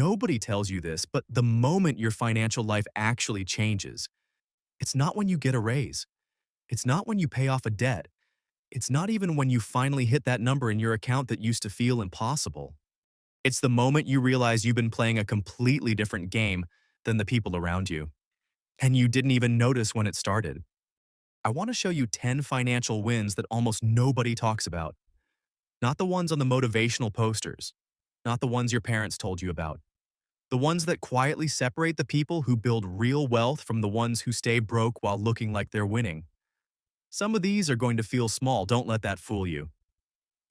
Nobody tells you this, but the moment your financial life actually changes, it's not when you get a raise. It's not when you pay off a debt. It's not even when you finally hit that number in your account that used to feel impossible. It's the moment you realize you've been playing a completely different game than the people around you, and you didn't even notice when it started. I want to show you 10 financial wins that almost nobody talks about. Not the ones on the motivational posters, not the ones your parents told you about. The ones that quietly separate the people who build real wealth from the ones who stay broke while looking like they're winning. Some of these are going to feel small, don't let that fool you.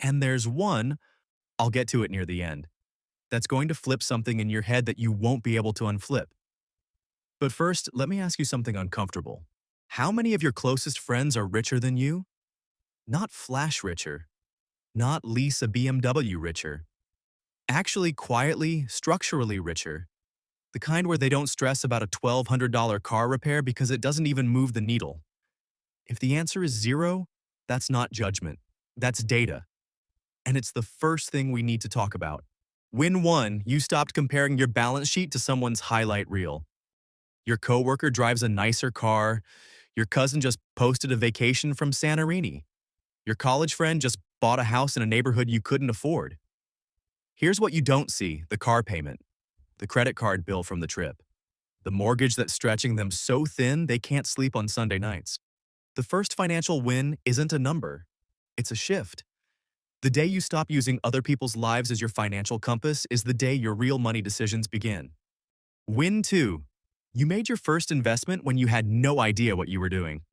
And there's one, I'll get to it near the end, that's going to flip something in your head that you won't be able to unflip. But first, let me ask you something uncomfortable. How many of your closest friends are richer than you? Not flash richer, not lease a BMW richer. Actually, quietly, structurally richer. The kind where they don't stress about a $1,200 car repair because it doesn't even move the needle. If the answer is zero, that's not judgment. That's data. And it's the first thing we need to talk about. Win one, you stopped comparing your balance sheet to someone's highlight reel. Your coworker drives a nicer car. Your cousin just posted a vacation from Santorini. Your college friend just bought a house in a neighborhood you couldn't afford. Here's what you don't see: the car payment, the credit card bill from the trip, the mortgage that's stretching them so thin they can't sleep on Sunday nights. The first financial win isn't a number, it's a shift. The day you stop using other people's lives as your financial compass is the day your real money decisions begin. Win two, you made your first investment when you had no idea what you were doing.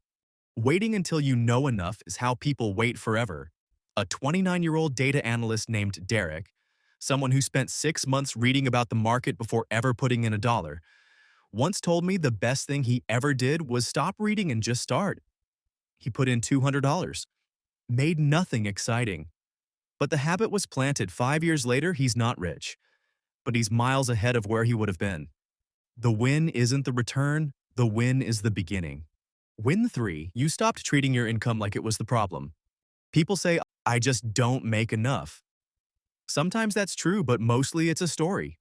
Waiting until you know enough is how people wait forever. A 29-year-old data analyst named Derek, someone who spent 6 months reading about the market before ever putting in a dollar, once told me the best thing he ever did was stop reading and just start. He put in $200, made nothing exciting. But the habit was planted. 5 years later, he's not rich, but he's miles ahead of where he would have been. The win isn't the return, the win is the beginning. Win three, you stopped treating your income like it was the problem. People say, I just don't make enough. Sometimes that's true, but mostly it's a story.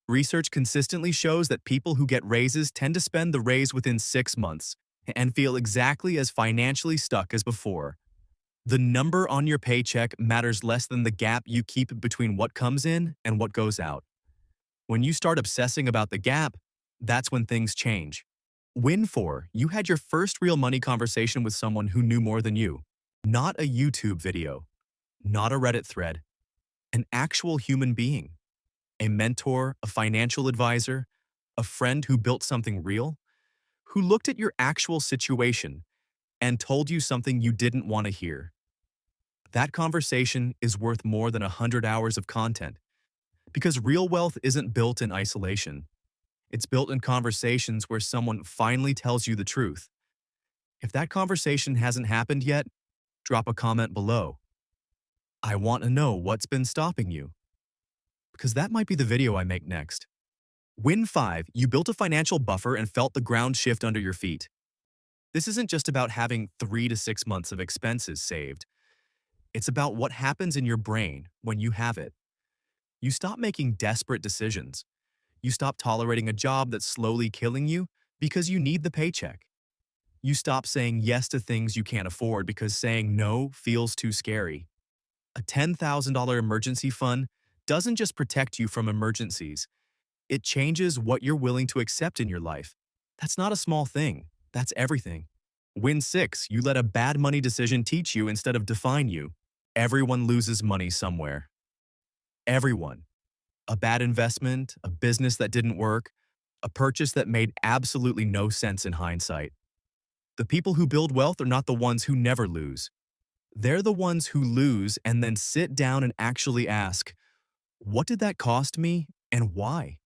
Research consistently shows that people who get raises tend to spend the raise within 6 months and feel exactly as financially stuck as before. The number on your paycheck matters less than the gap you keep between what comes in and what goes out. When you start obsessing about the gap, that's when things change. Win four, you had your first real money conversation with someone who knew more than you. Not a YouTube video, not a Reddit thread, an actual human being. A mentor, a financial advisor, a friend who built something real, who looked at your actual situation and told you something you didn't want to hear. That conversation is worth more than 100 hours of content, because real wealth isn't built in isolation. It's built in conversations where someone finally tells you the truth. If that conversation hasn't happened yet, drop a comment below. I want to know what's been stopping you, because that might be the video I make next. Win five, you built a financial buffer and felt the ground shift under your feet. This isn't just about having 3 to 6 months of expenses saved. It's about what happens in your brain when you have it. You stop making desperate decisions. You stop tolerating a job that's slowly killing you because you need the paycheck. You stop saying yes to things you can't afford because saying no feels too scary. A $10,000 emergency fund doesn't just protect you from emergencies. It changes what you're willing to accept in your life. That's not a small thing. That's everything. Win six, you let a bad money decision teach you instead of define you. Everyone loses money somewhere. Everyone. A bad investment, a business that didn't work, a purchase that made absolutely no sense in hindsight. The people who build wealth are not the ones who never lose. They're the ones who lose and then sit down and actually ask, what did that cost me and why?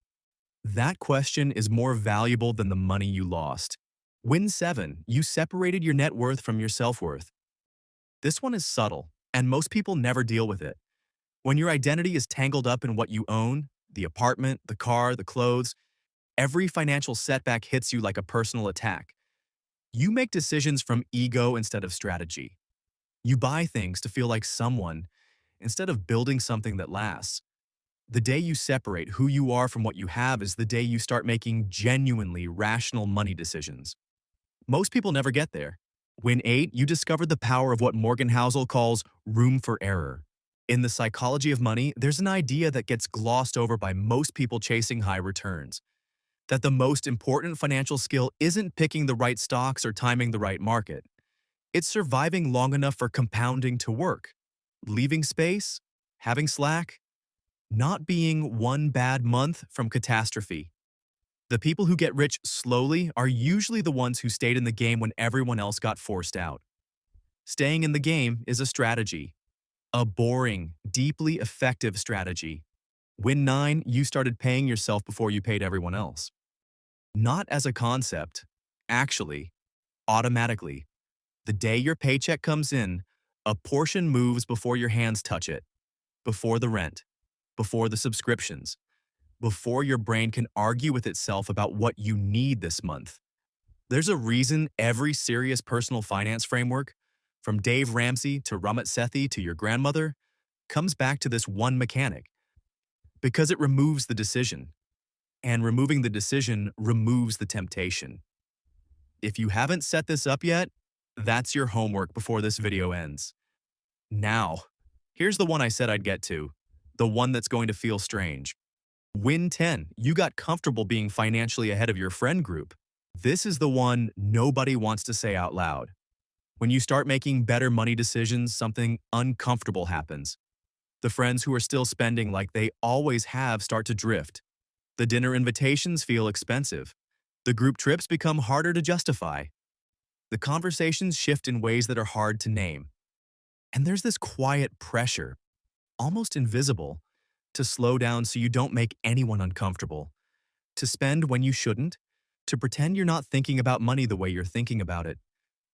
That question is more valuable than the money you lost. Win seven, you separated your net worth from your self-worth. This one is subtle, and most people never deal with it. When your identity is tangled up in what you own, the apartment, the car, the clothes, every financial setback hits you like a personal attack. You make decisions from ego instead of strategy. You buy things to feel like someone instead of building something that lasts. The day you separate who you are from what you have is the day you start making genuinely rational money decisions. Most people never get there. When 8, you discovered the power of what Morgan Housel calls room for error. In the psychology of money, there's an idea that gets glossed over by most people chasing high returns, that the most important financial skill isn't picking the right stocks or timing the right market. It's surviving long enough for compounding to work, leaving space, having slack, not being one bad month from catastrophe. The people who get rich slowly are usually the ones who stayed in the game when everyone else got forced out. Staying in the game is a strategy, a boring, deeply effective strategy. When 9, you started paying yourself before you paid everyone else. Not as a concept, actually, automatically. The day your paycheck comes in, a portion moves before your hands touch it, before the rent, before the subscriptions, before your brain can argue with itself about what you need this month. There's a reason every serious personal finance framework, from Dave Ramsey to Ramit Sethi to your grandmother, comes back to this one mechanic, because it removes the decision, and removing the decision removes the temptation. If you haven't set this up yet, that's your homework before this video ends. Now, here's the one I said I'd get to, the one that's going to feel strange. Win 10, you got comfortable being financially ahead of your friend group. This is the one nobody wants to say out loud. When you start making better money decisions, something uncomfortable happens. The friends who are still spending like they always have start to drift. The dinner invitations feel expensive. The group trips become harder to justify. The conversations shift in ways that are hard to name. And there's this quiet pressure, almost invisible, to slow down so you don't make anyone uncomfortable, to spend when you shouldn't, to pretend you're not thinking about money the way you're thinking about it,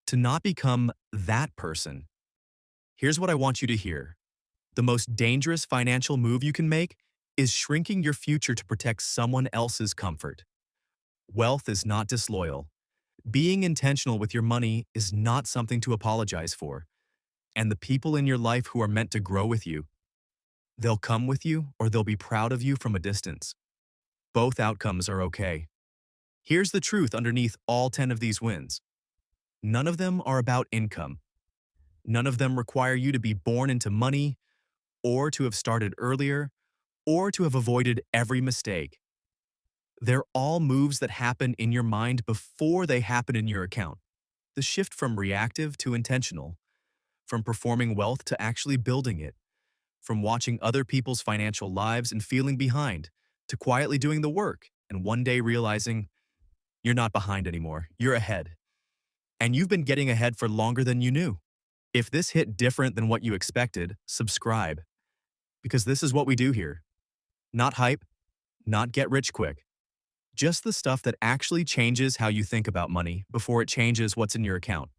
to not become that person. Here's what I want you to hear. The most dangerous financial move you can make is shrinking your future to protect someone else's comfort. Wealth is not disloyal. Being intentional with your money is not something to apologize for. And the people in your life who are meant to grow with you, they'll come with you or they'll be proud of you from a distance. Both outcomes are okay. Here's the truth underneath all 10 of these wins. None of them are about income. None of them require you to be born into money, or to have started earlier, or to have avoided every mistake. They're all moves that happen in your mind before they happen in your account. The shift from reactive to intentional, from performing wealth to actually building it, from watching other people's financial lives and feeling behind, to quietly doing the work and one day realizing you're not behind anymore, you're ahead. And you've been getting ahead for longer than you knew. If this hit different than what you expected, subscribe. Because this is what we do here. Not hype, not get rich quick. Just the stuff that actually changes how you think about money before it changes what's in your account.